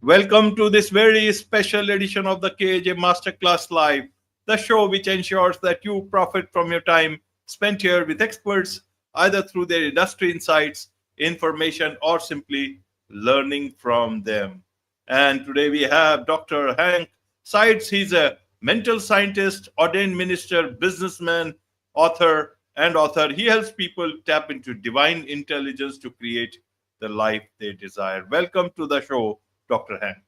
Welcome to this very special edition of the KJ Masterclass Live, the show which ensures that you profit from your time spent here with experts, either through their industry insights, information, or simply learning from them. And today we have Dr. Hank Seitz. He's a mental scientist, ordained minister, businessman, author. He helps people tap into divine intelligence to create the life they desire. Welcome to the show, Dr. Hank.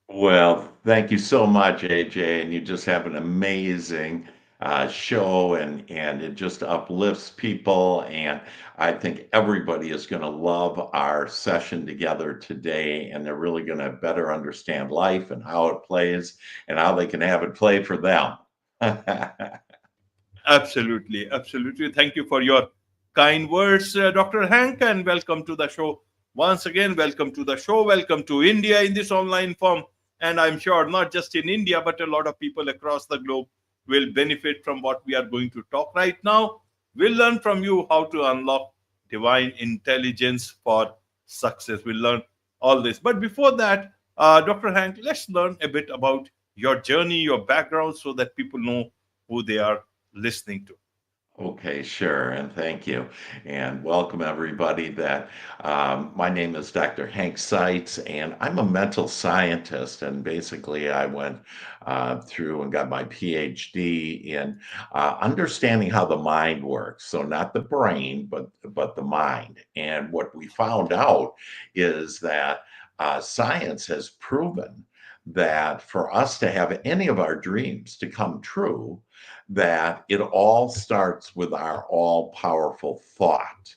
Well, thank you so much, AJ. And you just have an amazing show, and it just uplifts people. And I think everybody is going to love our session together today, and they're really going to better understand life and how it plays and how they can have it play for them. Absolutely, absolutely. Thank you for your kind words, Dr. Hank, and welcome to the show. Once again, welcome to the show. Welcome to India in this online form. And I'm sure not just in India, but a lot of people across the globe will benefit from what we are going to talk right now. We'll learn from you how to unlock divine intelligence for success. We'll learn all this. But before that, Dr. Hank, let's learn a bit about your journey, your background, so that people know who they are listening to. Okay, sure, and thank you, and welcome everybody. My name is Dr. Hank Seitz, and I'm a mental scientist. And basically, I went through and got my PhD in understanding how the mind works. So not the brain, but the mind. And what we found out is that science has proven that for us to have any of our dreams to come true, that it all starts with our all powerful thought.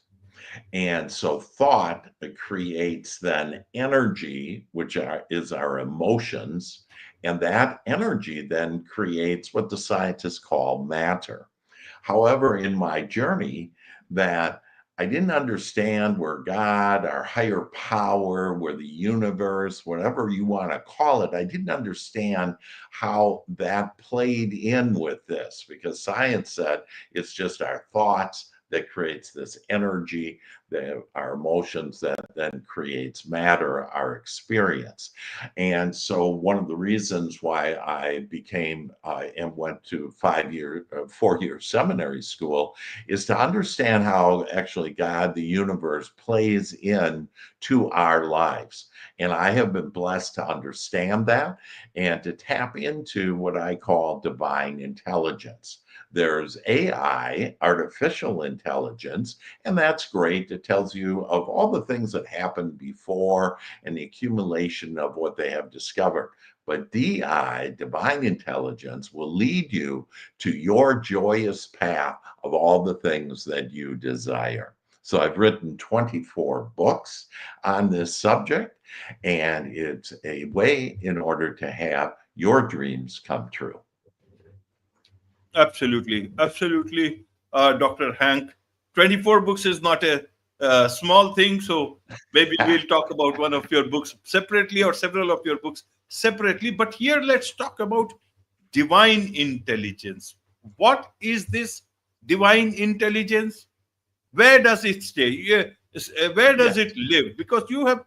And so thought creates then energy, is our emotions. And that energy then creates what the scientists call matter. However, in my journey, that I didn't understand where God, our higher power, where the universe, whatever you want to call it, I didn't understand how that played in with this, because science said it's just our thoughts that creates this energy, our emotions that then creates matter, our experience. And so one of the reasons why I became and went to 4-year seminary school is to understand how actually God, the universe, plays in to our lives. And I have been blessed to understand that and to tap into what I call divine intelligence. There's AI, artificial intelligence, and that's great. It tells you of all the things that happened before and the accumulation of what they have discovered. But DI, divine intelligence, will lead you to your joyous path of all the things that you desire. So I've written 24 books on this subject, and it's a way in order to have your dreams come true. Absolutely, absolutely, Dr. Hank. 24 books is not a small thing, so maybe we'll talk about one of your books separately or several of your books separately. But here, let's talk about divine intelligence. What is this divine intelligence? Where does it stay? Where does Yeah, it live? Because you have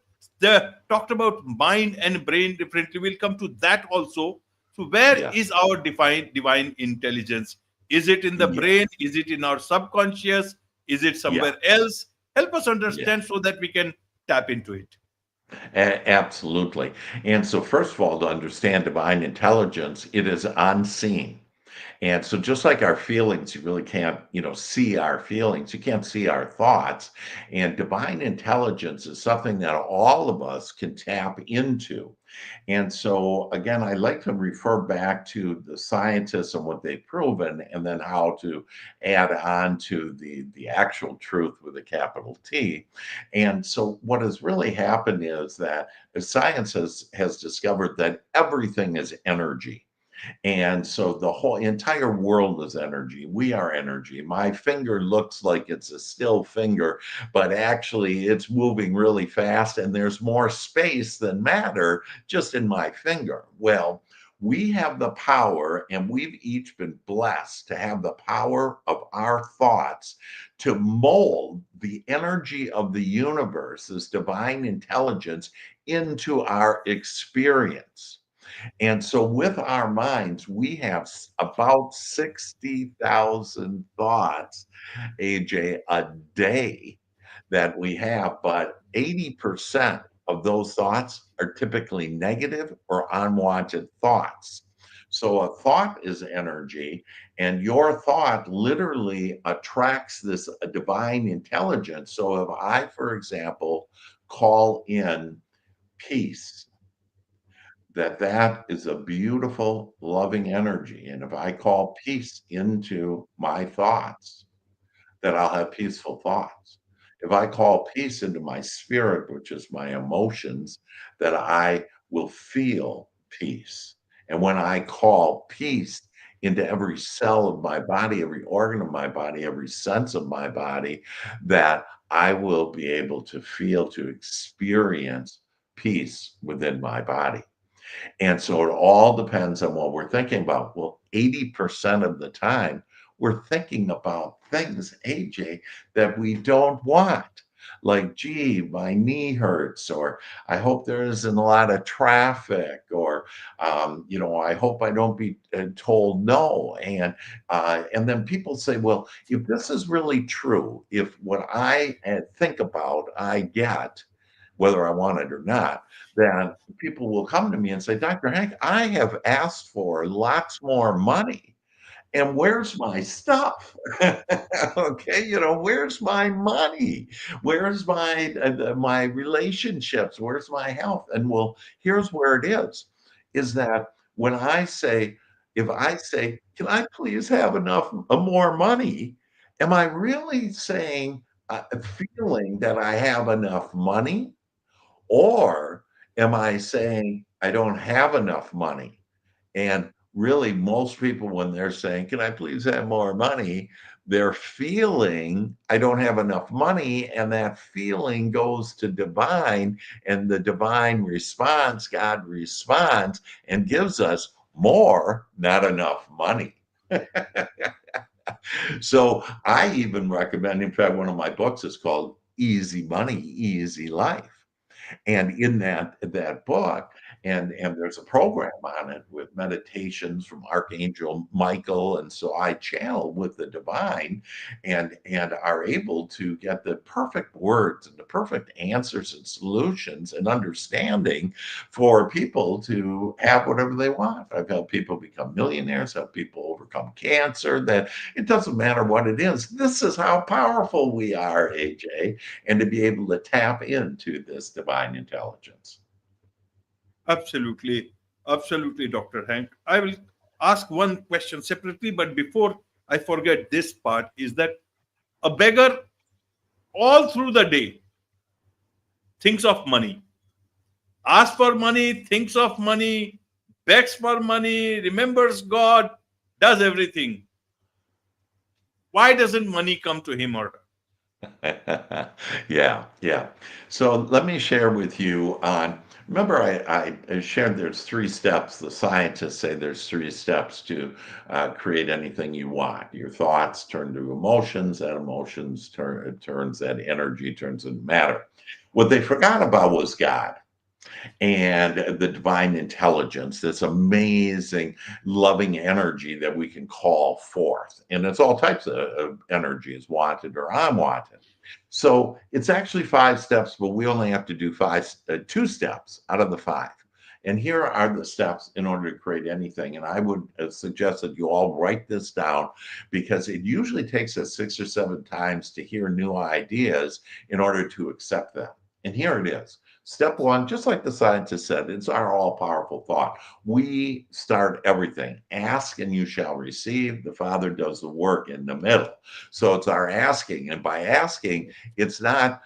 talked about mind and brain differently. We'll come to that also. So where is yes, our divine intelligence? Is it in the brain? yes, Is it in our subconscious? Is it yeah. somewhere else? Help us Yeah, understand so that we can tap into it. absolutely. And so, first of all, to understand divine intelligence, it is unseen. And so just like our feelings, you really can't, see our feelings. You can't see our thoughts. And divine intelligence is something that all of us can tap into. And so again, I like to refer back to the scientists and what they've proven, and then how to add on to the actual truth with a capital T. And so what has really happened is that science has discovered that everything is energy. And so the whole entire world is energy. We are energy. My finger looks like it's a still finger, but actually it's moving really fast, and there's more space than matter just in my finger. Well, We have the power, and we've each been blessed to have the power of our thoughts to mold the energy of the universe, this divine intelligence, into our experience. And so, with our minds, we have about 60,000 thoughts, AJ, a day that we have, but 80% of those thoughts are typically negative or unwanted thoughts. So a thought is energy, and your thought literally attracts this divine intelligence. So if I, for example, call in peace, that is a beautiful, loving energy. And if I call peace into my thoughts, that I'll have peaceful thoughts. If I call peace into my spirit, which is my emotions, that I will feel peace. And when I call peace into every cell of my body, every organ of my body, every sense of my body, that I will be able to feel, to experience peace within my body. And so it all depends on what we're thinking about. Well, 80% of the time, we're thinking about things, AJ, that we don't want. Like, gee, my knee hurts, or I hope there isn't a lot of traffic, or I hope I don't be told no. And then people say, well, if this is really true, if what I think about, I get, whether I want it or not, then people will come to me and say, Dr. Hank, I have asked for lots more money. And where's my stuff? Okay, where's my money? Where's my relationships? Where's my health? And well, here's where it is that when I say, if I say, can I please have enough more money? Am I really saying, feeling that I have enough money? Or am I saying I don't have enough money? And really, most people, when they're saying, can I please have more money? They're feeling I don't have enough money. And that feeling goes to divine, and the divine response, God responds and gives us more, not enough money. So I even recommend, in fact, one of my books is called Easy Money, Easy Life. And in that book, and there's a program on it with meditations from Archangel Michael, and so I channel with the divine, and are able to get the perfect words and the perfect answers and solutions and understanding for people to have whatever they want. I've helped people become millionaires, helped people overcome cancer. That it doesn't matter what it is. This is how powerful we are, AJ, and to be able to tap into this divine intelligence. Absolutely. Absolutely, Dr. Hank. I will ask one question separately, but before I forget this part, is that a beggar all through the day thinks of money, asks for money, thinks of money, begs for money, remembers God, does everything. Why doesn't money come to him or Yeah, yeah. So let me share with you on. Remember, I shared there's three steps. The scientists say there's three steps to create anything you want. Your thoughts turn to emotions, that emotions turns that energy turns into matter. What they forgot about was God and the divine intelligence, this amazing, loving energy that we can call forth. And it's all types of energies, wanted or unwanted. So it's actually 5 steps, but we only have to do 2 steps out of the 5. And here are the steps in order to create anything. And I would suggest that you all write this down, because it usually takes us 6 or 7 times to hear new ideas in order to accept them. And here it is. Step 1, just like the scientist said, it's our all powerful thought. We start everything. Ask and you shall receive. The Father does the work in the middle. So it's our asking. And by asking, it's not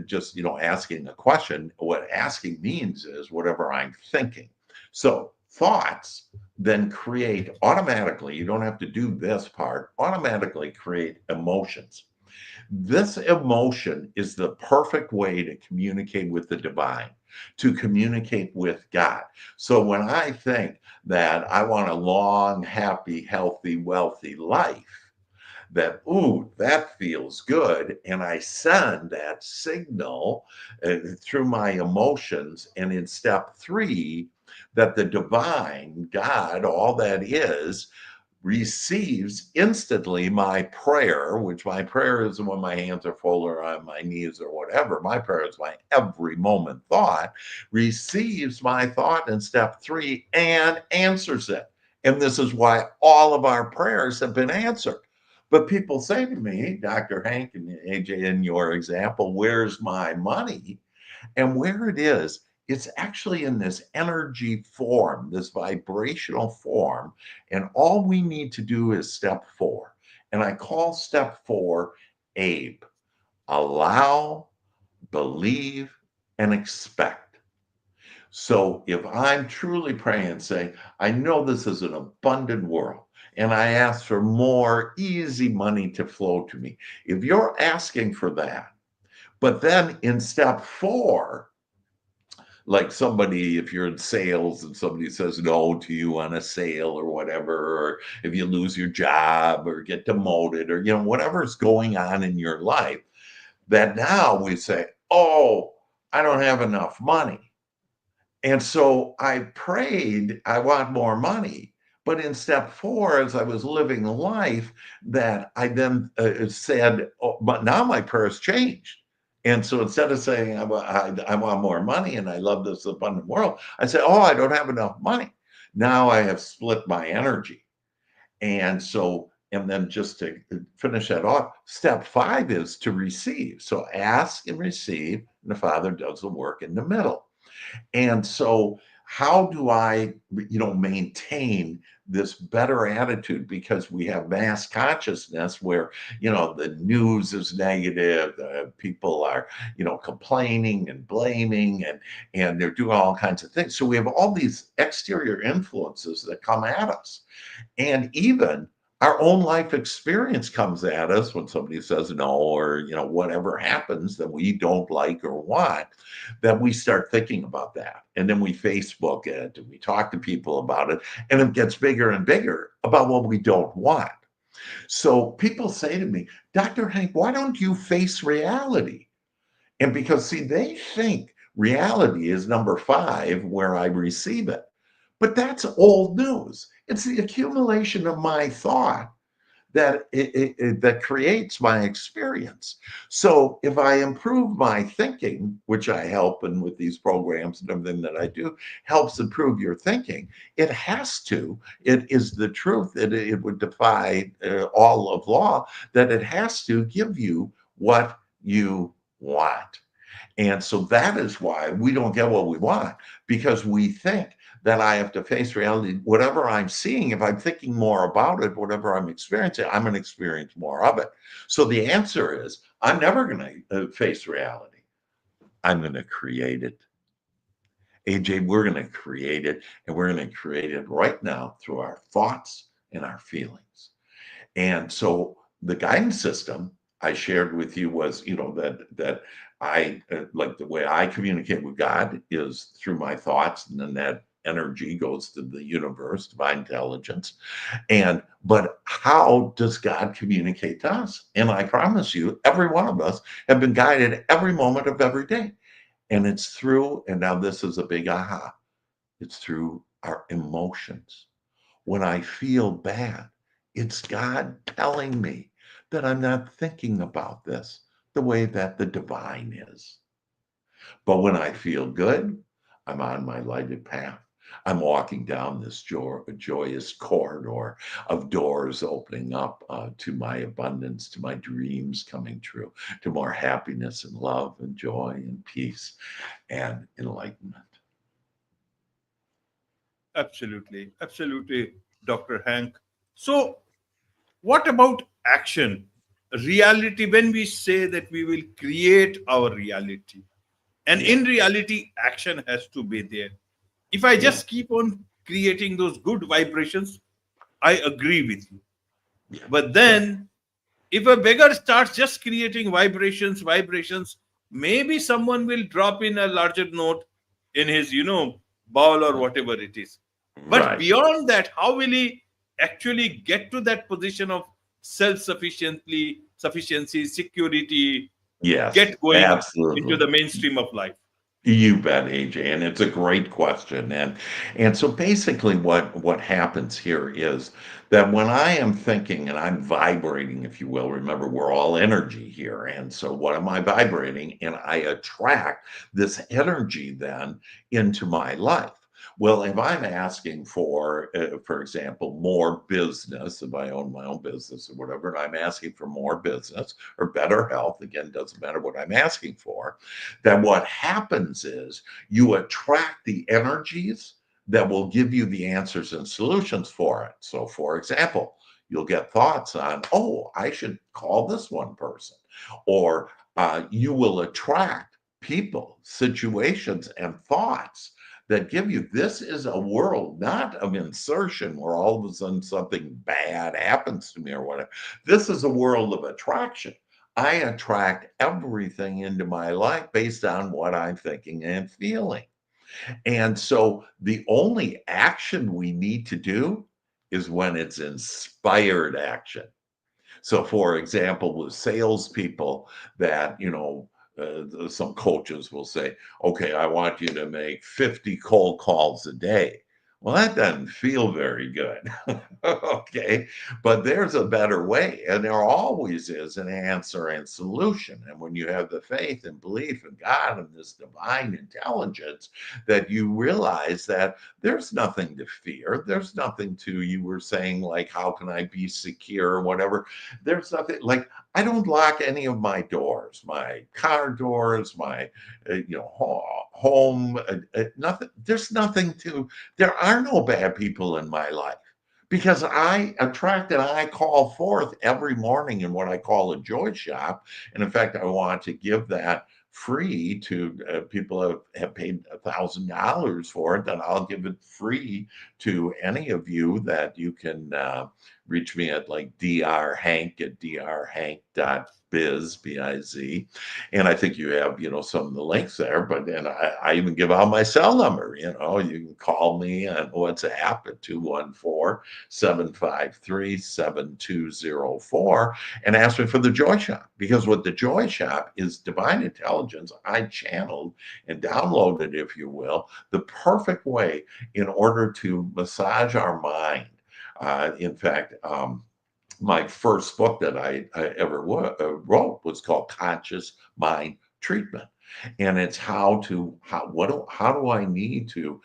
just asking a question. What asking means is whatever I'm thinking. So thoughts then create automatically, you don't have to do this part, automatically create emotions. This emotion is the perfect way to communicate with the divine. to communicate with God. So when I think that I want a long, happy, healthy, wealthy life, that, ooh, that feels good. And I send that signal through my emotions. And in step 3, that the divine God, all that is, receives instantly my prayer, which my prayer isn't when my hands are full or on my knees or whatever. My prayer is my every moment thought, receives my thought in step 3 and answers it. And this is why all of our prayers have been answered. But people say to me, Dr. Hank and AJ, in your example, where's my money? And where it is, it's actually in this energy form, this vibrational form. And all we need to do is step 4. And I call step 4 ABE: allow, believe, and expect. So if I'm truly praying and saying, I know this is an abundant world, and I ask for more easy money to flow to me. If you're asking for that, but then in step 4, like somebody, if you're in sales and somebody says no to you on a sale or whatever, or if you lose your job or get demoted or, whatever's going on in your life, that now we say, oh, I don't have enough money. And so I prayed, I want more money. But in step 4, as I was living life, that I then said, oh, but now my prayers changed. And so instead of saying, I want more money and I love this abundant world, I said, oh, I don't have enough money. Now I have split my energy. And so, and then just to finish that off, step 5 is to receive. So ask and receive, and the Father does the work in the middle. And so how do I, maintain this better attitude? Because we have mass consciousness where, the news is negative, people are, complaining and blaming, and they're doing all kinds of things. So we have all these exterior influences that come at us. And even our own life experience comes at us when somebody says no, or whatever happens that we don't like or want, that we start thinking about that, and then we Facebook it and we talk to people about it, and it gets bigger and bigger about what we don't want. So people say to me, Dr. Hank, why don't you face reality? And because, see, they think reality is number 5 where I receive it. But that's old news. It's the accumulation of my thought that that creates my experience. So if I improve my thinking, which I help, and with these programs and everything that I do helps improve your thinking, it has to. It is the truth that it would defy all of law, that it has to give you what you want. And so that is why we don't get what we want, because we think that I have to face reality. Whatever I'm seeing, if I'm thinking more about it, whatever I'm experiencing, I'm going to experience more of it. So the answer is, I'm never going to face reality. I'm going to create it. AJ, we're going to create it, and we're going to create it right now through our thoughts and our feelings. And so the guidance system I shared with you was, that I like the way I communicate with God is through my thoughts, and then that energy goes to the universe, divine intelligence. But how does God communicate to us? And I promise you, every one of us have been guided every moment of every day. And it's through, and now this is a big aha, it's through our emotions. When I feel bad, it's God telling me that I'm not thinking about this the way that the divine is. But when I feel good, I'm on my lighted path. I'm walking down this joyous corridor of doors opening up to my abundance, to my dreams coming true, to more happiness and love and joy and peace and enlightenment. Absolutely. Absolutely, Dr. Hank. So, what about action? Reality, when we say that we will create our reality, and Yeah, in reality, action has to be there. If I yeah, just keep on creating those good vibrations, I agree with you. yeah, But yeah, then, if a beggar starts just creating vibrations, maybe someone will drop in a larger note, in his, bowl or whatever it is. But Right. beyond that, how will he actually get to that position of sufficiency, security, Yes, get going into absolutely. the mainstream of life? You bet, AJ, and it's a great question. And so basically what happens here is that when I am thinking and I'm vibrating, if you will, remember we're all energy here. And so what am I vibrating? And I attract this energy then into my life. Well, if I'm asking for example, more business, if I own my own business or whatever, and I'm asking for more business or better health, again, doesn't matter what I'm asking for, then what happens is you attract the energies that will give you the answers and solutions for it. So, for example, you'll get thoughts on, oh, I should call this one person, or you will attract people, situations, and thoughts that give you this is a world not of insertion where all of a sudden something bad happens to me or whatever. This is a world of attraction. I attract everything into my life based on what I'm thinking and feeling. And so the only action we need to do is when it's inspired action. So, for example, with salespeople, that some coaches will say, "Okay, I want you to make 50 cold calls a day." Well, that doesn't feel very good. Okay, but there's a better way, and there always is an answer and solution. And when you have the faith and belief in God and this divine intelligence, that you realize that there's nothing to fear. There's nothing to, you were saying, like, how can I be secure or whatever? There's nothing like, I don't lock any of my doors, my car doors, my home, nothing. There's nothing to. There are no bad people in my life because I attract and I call forth every morning in what I call a joy shop. And in fact, I want to give that free to people who have paid $1,000 for it. Then I'll give it free to any of you that you can. Reach me at like drhank@drhank.biz, B-I-Z. And I think you have, some of the links there, but then I even give out my cell number. You can call me on WhatsApp at 214-753-7204 and ask me for the Joy Shop. Because what the Joy Shop is divine intelligence, I channeled and downloaded, if you will, the perfect way in order to massage our mind. In fact, my first book that I ever wrote was called Conscious Mind Treatment, and it's how do I need to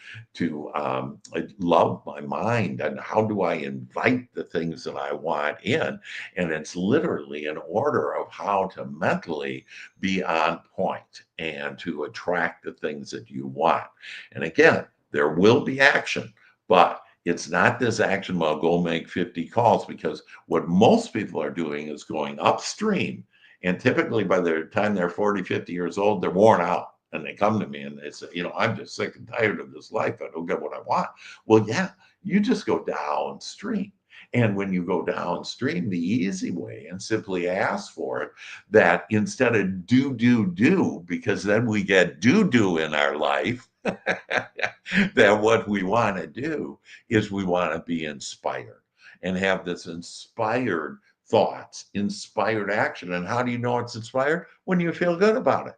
love my mind, and how do I invite the things that I want in, and it's literally an order of how to mentally be on point and to attract the things that you want. And again, there will be action, but it's not this action, well, go make 50 calls, because what most people are doing is going upstream. And typically by the time they're 40, 50 years old, they're worn out. And they come to me and they say, I'm just sick and tired of this life. I don't get what I want. Well, yeah, you just go downstream. And when you go downstream, the easy way, and simply ask for it, that instead of do, because then we get do in our life, that what we want to do is we want to be inspired and have this inspired thoughts, inspired action. And how do you know it's inspired? When you feel good about it.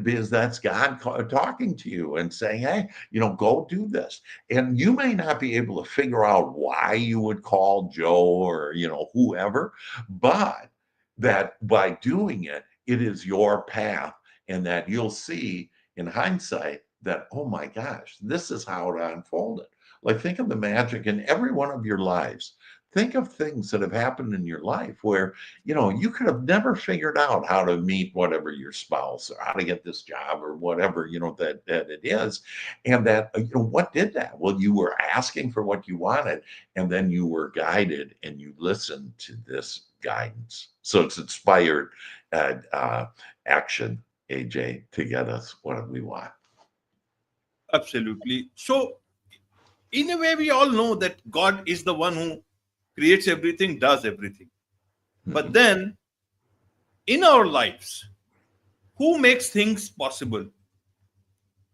Because that's God talking to you and saying, hey, go do this. And you may not be able to figure out why you would call Joe or, whoever, but that by doing it, it is your path, and that you'll see in hindsight that, oh my gosh, this is how it unfolded. Like, think of the magic in every one of your lives. Think of things that have happened in your life where, you could have never figured out how to meet whatever your spouse, or how to get this job, or whatever, that it is. And that, what did that? Well, you were asking for what you wanted, and then you were guided and you listened to this guidance. So it's inspired action, AJ, to get us what we want. Absolutely. So, in a way, we all know that God is the one who creates everything, does everything. But Mhm. then, in our lives, who makes things possible?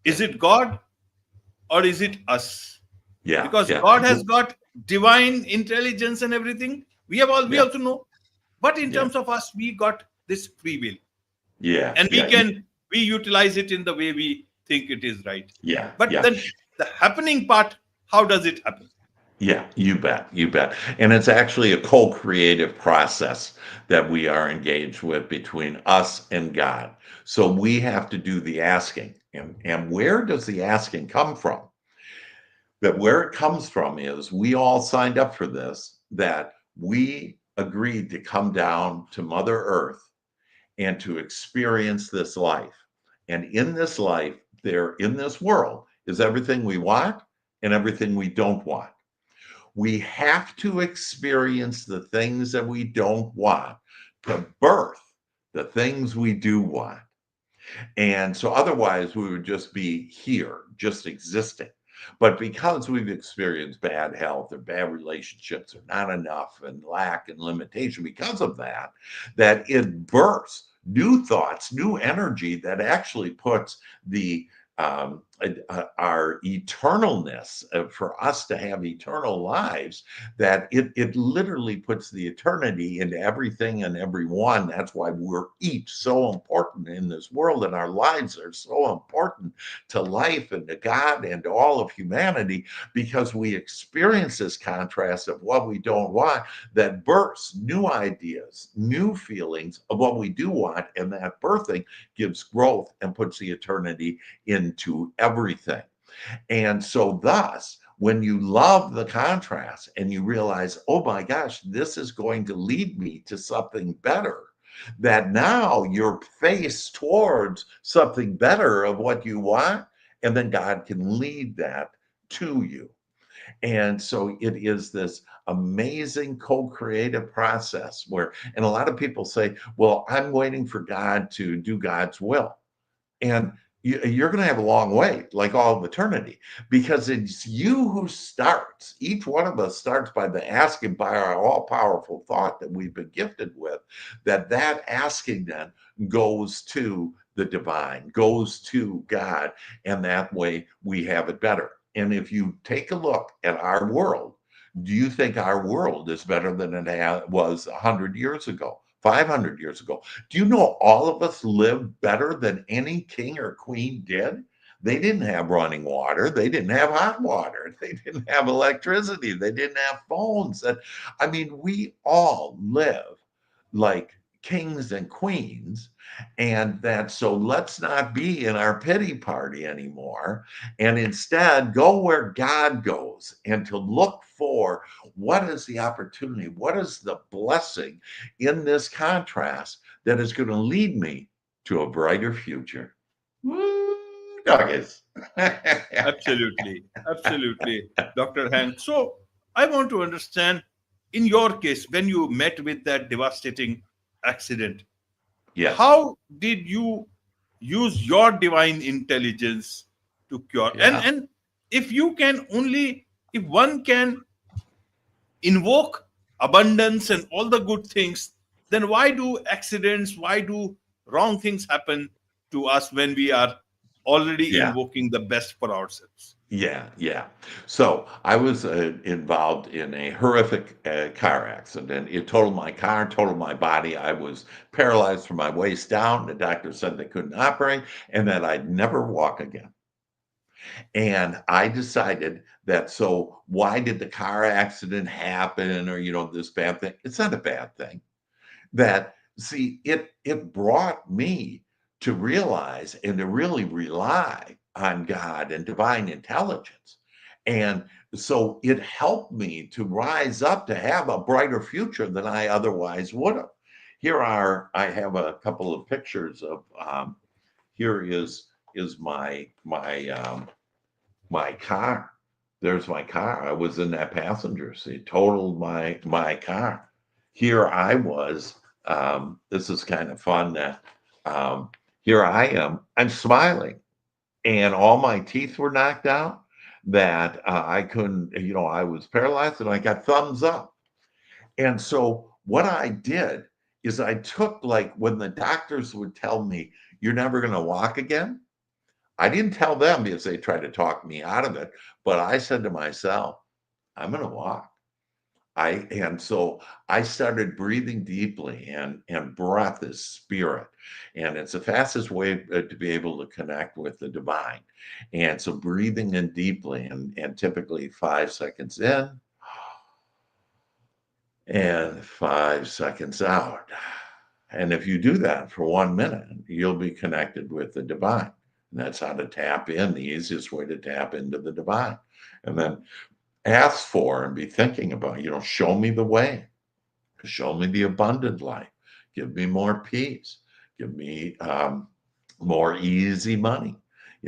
Is it God or is it us? Yeah, Because yeah, God has got divine intelligence and everything. We yeah, also know. But in yeah, terms of us, we got this free will. yeah, And yeah, you, we utilize it in the way we think it is right. yeah, But yeah. then the happening part, how does it happen? Yeah, you bet, you bet. And it's actually a co-creative process that we are engaged with between us and God. So we have to do the asking. And where does the asking come from? That where it comes from is we all signed up for this, that we agreed to come down to Mother Earth and to experience this life. And in this life, there in this world is everything we want and everything we don't want. We have to experience the things that we don't want to birth the things we do want. And so otherwise, we would just be here, just existing. But because we've experienced bad health or bad relationships or not enough and lack and limitation, because of that, that it bursts new thoughts, new energy that actually puts the our eternalness for us to have eternal lives, that it literally puts the eternity into everything and everyone. That's why we're each so important in this world, and our lives are so important to life and to God and to all of humanity, because we experience this contrast of what we don't want that bursts new ideas, new feelings of what we do want, and that birthing gives growth and puts the eternity into everything. And so, thus, when you love the contrast and you realize, oh my gosh, this is going to lead me to something better, that now you're faced towards something better of what you want, and then God can lead that to you. And so it is this amazing co-creative process where, and a lot of people say, well, I'm waiting for God to do God's will. And you're going to have a long wait, like all of eternity, because it's you who starts. Each one of us starts by the asking, by our all-powerful thought that we've been gifted with, that asking then goes to the divine, goes to God, and that way we have it better. And if you take a look at our world, do you think our world is better than it was 100 years ago, 500 years ago? Do you know all of us live better than any king or queen did? They didn't have running water. They didn't have hot water. They didn't have electricity. They didn't have phones. And I mean, we all live like kings and queens. And that, so let's not be in our pity party anymore. And instead, go where God goes, and to look for what is the opportunity, what is the blessing in this contrast that is going to lead me to a brighter future. Woo, doggies. Absolutely. Absolutely, Dr. Hank. So I want to understand, in your case, when you met with that devastating accident, Yes. how did you use your divine intelligence to cure? Yeah. And if you can only, if one can invoke abundance and all the good things, then why do accidents, why do wrong things happen to us when we are already Yeah. invoking the best for ourselves? Yeah, yeah. So I was involved in a horrific car accident. It totaled my car, totaled my body. I was paralyzed from my waist down. The doctor said they couldn't operate and that I'd never walk again. And I decided that, so why did the car accident happen, or, this bad thing? It's not a bad thing. That, see, it brought me to realize and to really rely on God and divine intelligence. And so it helped me to rise up to have a brighter future than I otherwise would have. I have a couple of pictures of, here is my car. There's my car. I was in that passenger seat, totaled my car. Here I was. This is kind of fun that here I am. I'm smiling, and all my teeth were knocked out. That I couldn't, I was paralyzed, and I got thumbs up. And so what I did is I took, like, when the doctors would tell me you're never going to walk again, I didn't tell them because they tried to talk me out of it, but I said to myself, I'm going to walk. And so I started breathing deeply, and breath is spirit, and it's the fastest way to be able to connect with the divine. And so breathing in deeply, and typically 5 seconds in and 5 seconds out. And if you do that for 1 minute, you'll be connected with the divine. And that's how to tap in, the easiest way to tap into the divine. And then ask for and be thinking about, show me the way, show me the abundant life, give me more peace, give me more easy money,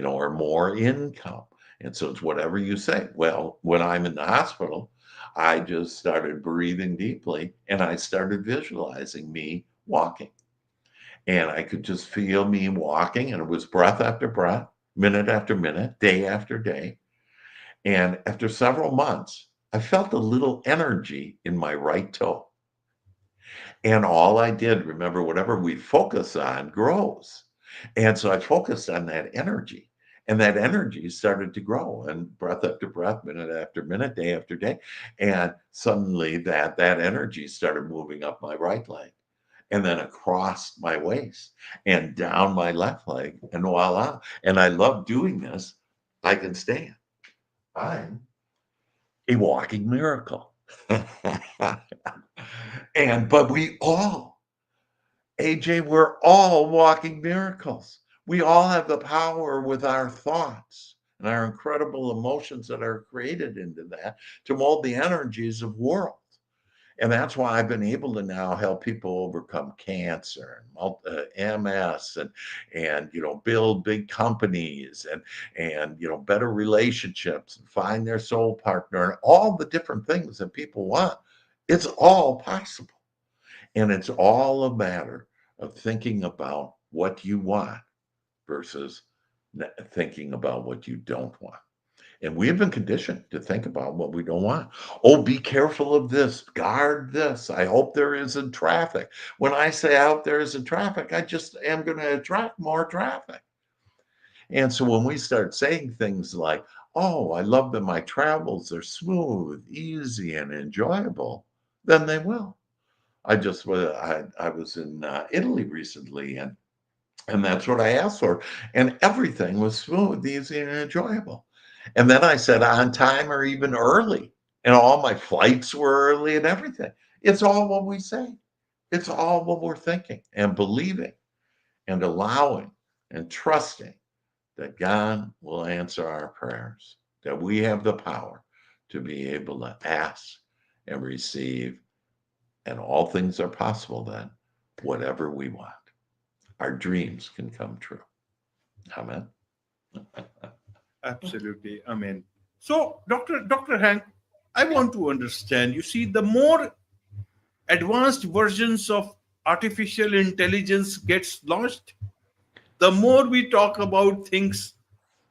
or more income. And so it's whatever you say. Well, when I'm in the hospital, I just started breathing deeply and I started visualizing me walking. And I could just feel me walking, and it was breath after breath, minute after minute, day after day. And after several months, I felt a little energy in my right toe. And all I did, remember, whatever we focus on grows. And so I focused on that energy, and that energy started to grow, and breath after breath, minute after minute, day after day. And suddenly that energy started moving up my right leg, and then across my waist and down my left leg, and voila. And I love doing this. I can stand. I'm a walking miracle. But we all, AJ, we're all walking miracles. We all have the power with our thoughts and our incredible emotions that are created into that to mold the energies of world. And that's why I've been able to now help people overcome cancer and MS, and build big companies, and better relationships, and find their soul partner, and all the different things that people want. It's all possible. And it's all a matter of thinking about what you want versus thinking about what you don't want. And we have been conditioned to think about what we don't want. Oh, be careful of this, guard this. I hope there isn't traffic. When I say I hope there isn't traffic, I just am going to attract more traffic. And so when we start saying things like, oh, I love that my travels are smooth, easy, and enjoyable, then they will. I was in Italy recently, and that's what I asked for. And everything was smooth, easy, and enjoyable. And then I said on time or even early. And all my flights were early and everything. It's all what we say. It's all what we're thinking and believing and allowing and trusting that God will answer our prayers, that we have the power to be able to ask and receive. And all things are possible then, whatever we want. Our dreams can come true. Amen. Absolutely. I mean, so Dr. Hank, I want to understand. You see, the more advanced versions of artificial intelligence gets launched, the more we talk about things,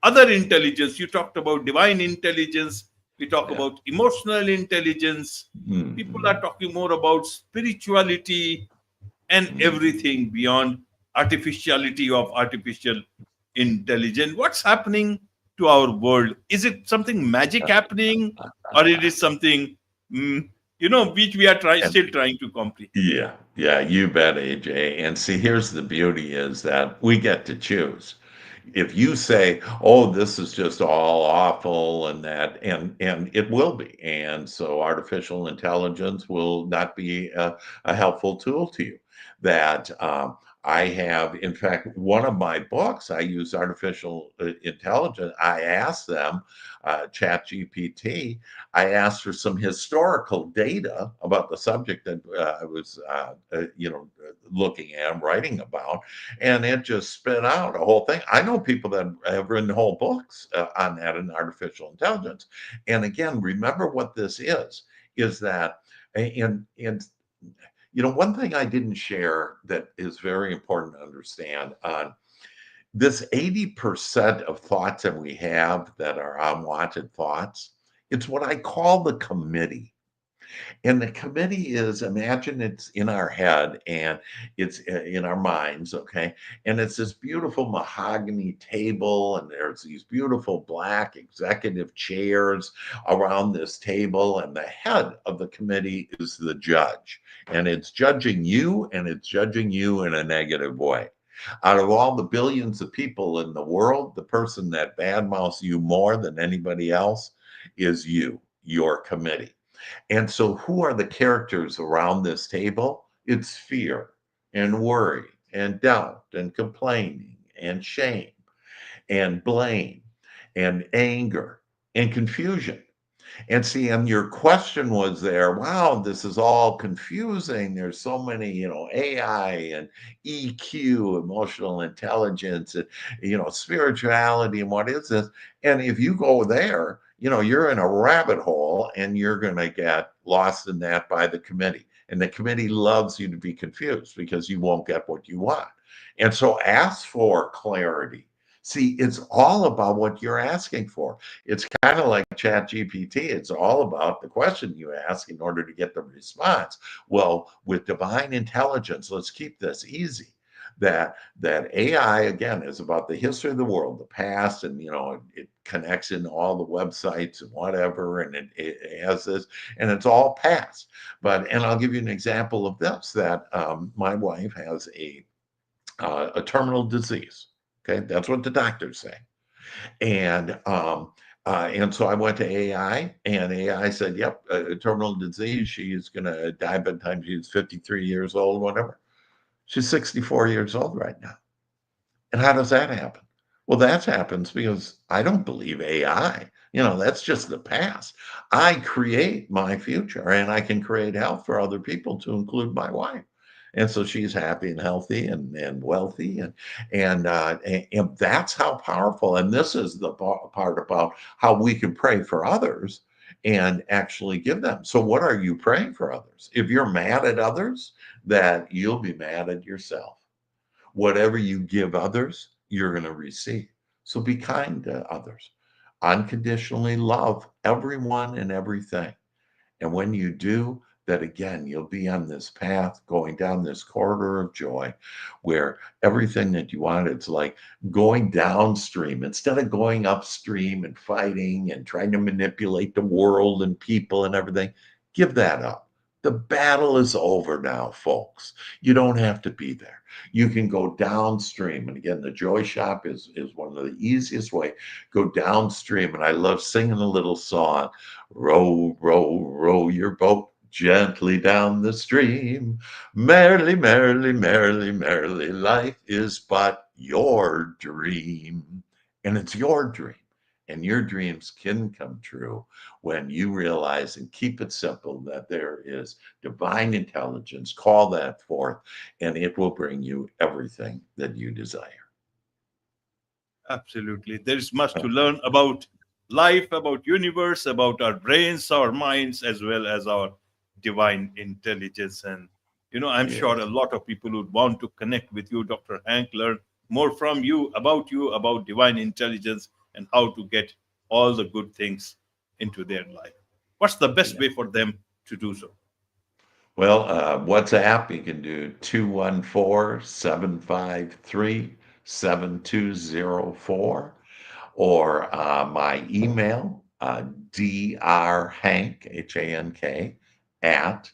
other intelligence. You talked about divine intelligence. We talk Yeah. about emotional intelligence. People Mhm. are talking more about spirituality and Mhm. everything beyond artificiality of artificial intelligence. What's happening to our world? Is it something magic happening, or it is something mm, which we are And still trying to comprehend? yeah, you bet, AJ. And see, here's the beauty is that we get to choose. If you say, "Oh, this is just all awful," and that, and it will be, and so artificial intelligence will not be a helpful tool to you. That I have, in fact, one of my books, I use artificial intelligence. I asked them, Chat GPT, I asked for some historical data about the subject that I was, looking at, writing about, and it just spit out a whole thing. I know people that have written whole books on that in artificial intelligence. And again, remember what this is that, and one thing I didn't share that is very important to understand on this 80% of thoughts that we have that are unwanted thoughts, it's what I call the committee. And the committee is, imagine it's in our head and it's in our minds, okay? And it's this beautiful mahogany table, and there's these beautiful black executive chairs around this table, and the head of the committee is the judge. And it's judging you, and it's judging you in a negative way. Out of all the billions of people in the world, the person that badmouths you more than anybody else is you, your committee. And so, who are the characters around this table? It's fear and worry and doubt and complaining and shame and blame and anger and confusion. And see, and your question was there, wow, this is all confusing. There's so many, AI and EQ, emotional intelligence, and, spirituality, and what is this? And if you go there, you're in a rabbit hole and you're going to get lost in that by the committee. And the committee loves you to be confused because you won't get what you want. And so ask for clarity. See, it's all about what you're asking for. It's kind of like Chat GPT. It's all about the question you ask in order to get the response. Well, with divine intelligence, let's keep this easy. That AI again is about the history of the world, the past, and it connects in all the websites and whatever, and it has this, and it's all past. And I'll give you an example of this: that my wife has a terminal disease. Okay, that's what the doctors say. And so I went to AI, and AI said, "Yep, a terminal disease. She's going to die by the time she's 53 years old, whatever." She's 64 years old right now. And how does that happen? Well, that happens because I don't believe AI. That's just the past. I create my future, and I can create health for other people, to include my wife. And so she's happy and healthy and wealthy, and that's how powerful. And this is the part about how we can pray for others and actually give them. So, what are you praying for others? If you're mad at others, that you'll be mad at yourself. Whatever you give others, you're going to receive. So be kind to others. Unconditionally love everyone and everything. And when you do, that again, you'll be on this path going down this corridor of joy where everything that you want, it's like going downstream instead of going upstream and fighting and trying to manipulate the world and people and everything. Give that up. The battle is over now, folks. You don't have to be there. You can go downstream. And again, the joy shop is one of the easiest way. Go downstream. And I love singing a little song. Row, row, row your boat gently down the stream. Merrily, merrily, merrily, merrily, life is but your dream. And it's your dream. And your dreams can come true when you realize and keep it simple that there is divine intelligence. Call that forth, and it will bring you everything that you desire. Absolutely. There is much to learn about life, about universe, about our brains, our minds, as well as our divine intelligence. And I'm sure a Yes. lot of people would want to connect with you, Dr. Hank, learn more from you, about divine intelligence, and how to get all the good things into their life. What's the best Yeah. way for them to do so? Well, WhatsApp, you can do 214-753-7204, or my email, drhank, Hank, at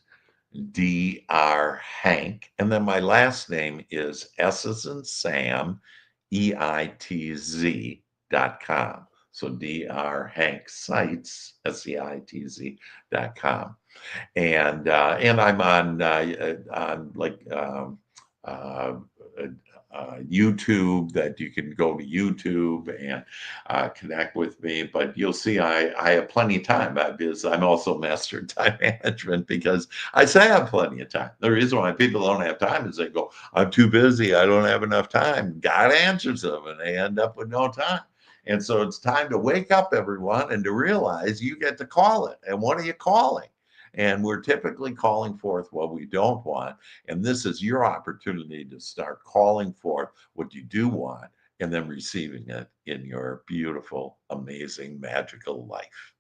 drhank. And then my last name is S as in Sam, EITZ.com. So drhank Seitz, SEITZ.com. And I'm on like uh, YouTube, that you can go to YouTube and connect with me. But you'll see I have plenty of time, because I'm also master time management, because I say I have plenty of time. The reason why people don't have time is they go, "I'm too busy. I don't have enough time." God answers them and they end up with no time. And so it's time to wake up, everyone, and to realize you get to call it. And what are you calling? And we're typically calling forth what we don't want. And this is your opportunity to start calling forth what you do want, and then receiving it in your beautiful, amazing, magical life.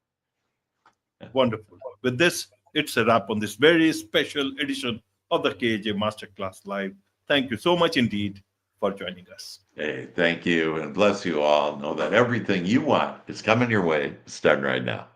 Wonderful. With this, it's a wrap on this very special edition of the KJ Masterclass Live. Thank you so much indeed for joining us. Hey, thank you and bless you all. Know that everything you want is coming your way starting right now.